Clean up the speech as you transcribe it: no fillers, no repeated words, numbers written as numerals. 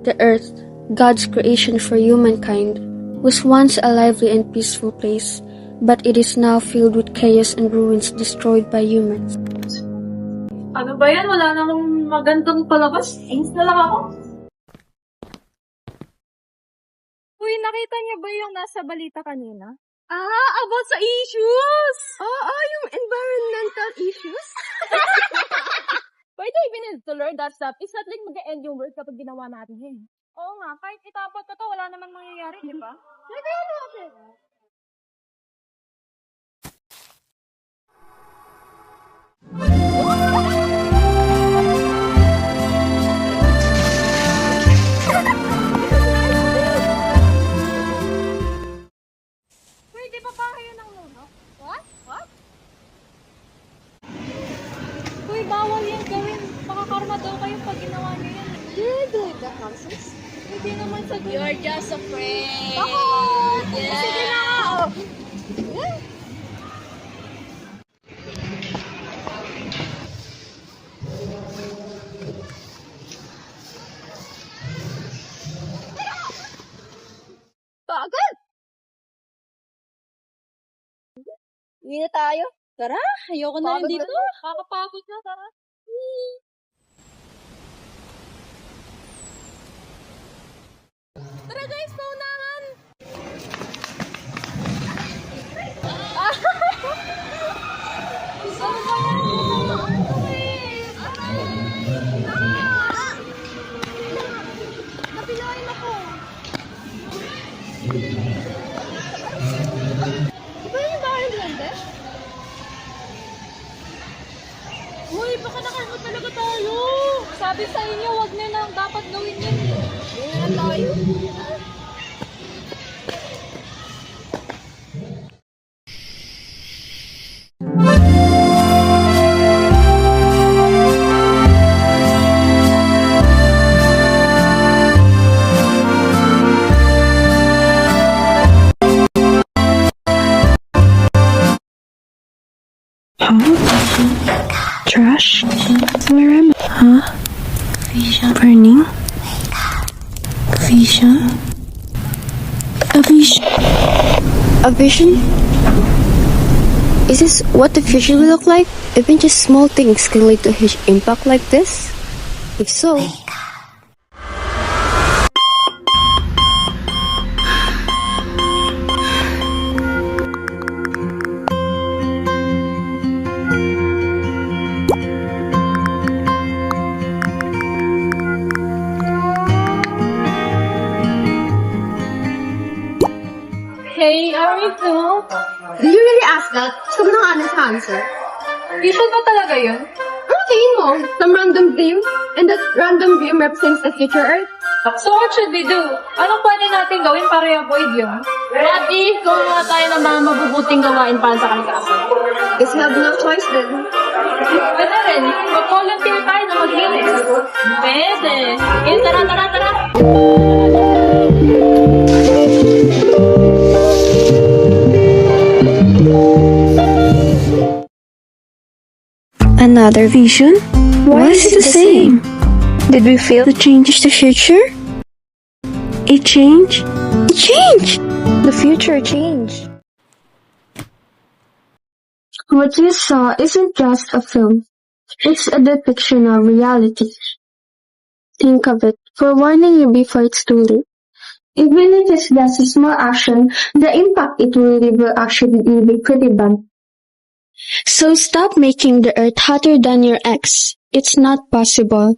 The earth, God's creation for humankind, was once a lively and peaceful place, but it is now filled with chaos and ruins destroyed by humans. Ano ba yan? Wala namang magandang palabas. Ings na lang ako. Uy, nakita niya ba yung nasa balita kanina? About sa issues! Yung environmental issues? By the way, we need to learn that stuff. It's not like mag-end yung world kapag ginawa natin yun. Oo nga, kahit itapot ko to, wala namang mangyayari, di ba? Nagaya natin. Uy, di ba pa kayo ng luno? What? Uy, bawal yan gawin. Makakarma daw kayo pag ginawa niyo yan. You're doing that nonsense. Hindi naman sa gulo. You're just a friend. Ako! Yeah. Sige na! Bagal! Uwi na tayo. Tara, ayoko na rin dito. Kakapagod na, tara. Tara guys, paunahan! Ano ba yan? Napilain ako. Di ba yung bahay blender? Uy, baka nakalmot talaga tayo. Sabi sa inyo, wag na lang dapat gawin yun. Uwi na lang tayo. Trash? Where am I? Huh? Vision. Burning? Vision? A vision? A vision? Is this what the future will look like? Even just small things can lead to a huge impact like this? If so... Hey, are we cool? Did you really ask that? Gusto mo ng honest answer? Vision ba talaga yun? Ano tingin mo? Some random dream? And that random dream represents the future Earth? So what should we do? Anong pwede natin gawin para i-avoid yun? Ate, gumawa tayo ng mga mabubuting gawain para sa kalikasan. Guess we have no choice then. Pwede rin. Mag-volunteer tayo na mag-linis. Pwede. Okay, tara. Another vision? Why is it the same? Did we fail to change the future? It changed? It changed! The future changed. What you saw isn't just a film. It's a depiction of reality. Think of it, for warning you before it's too late. Even if it's just a small action, the impact it will leave will actually be pretty bad. So stop making the earth hotter than your ex. It's not possible.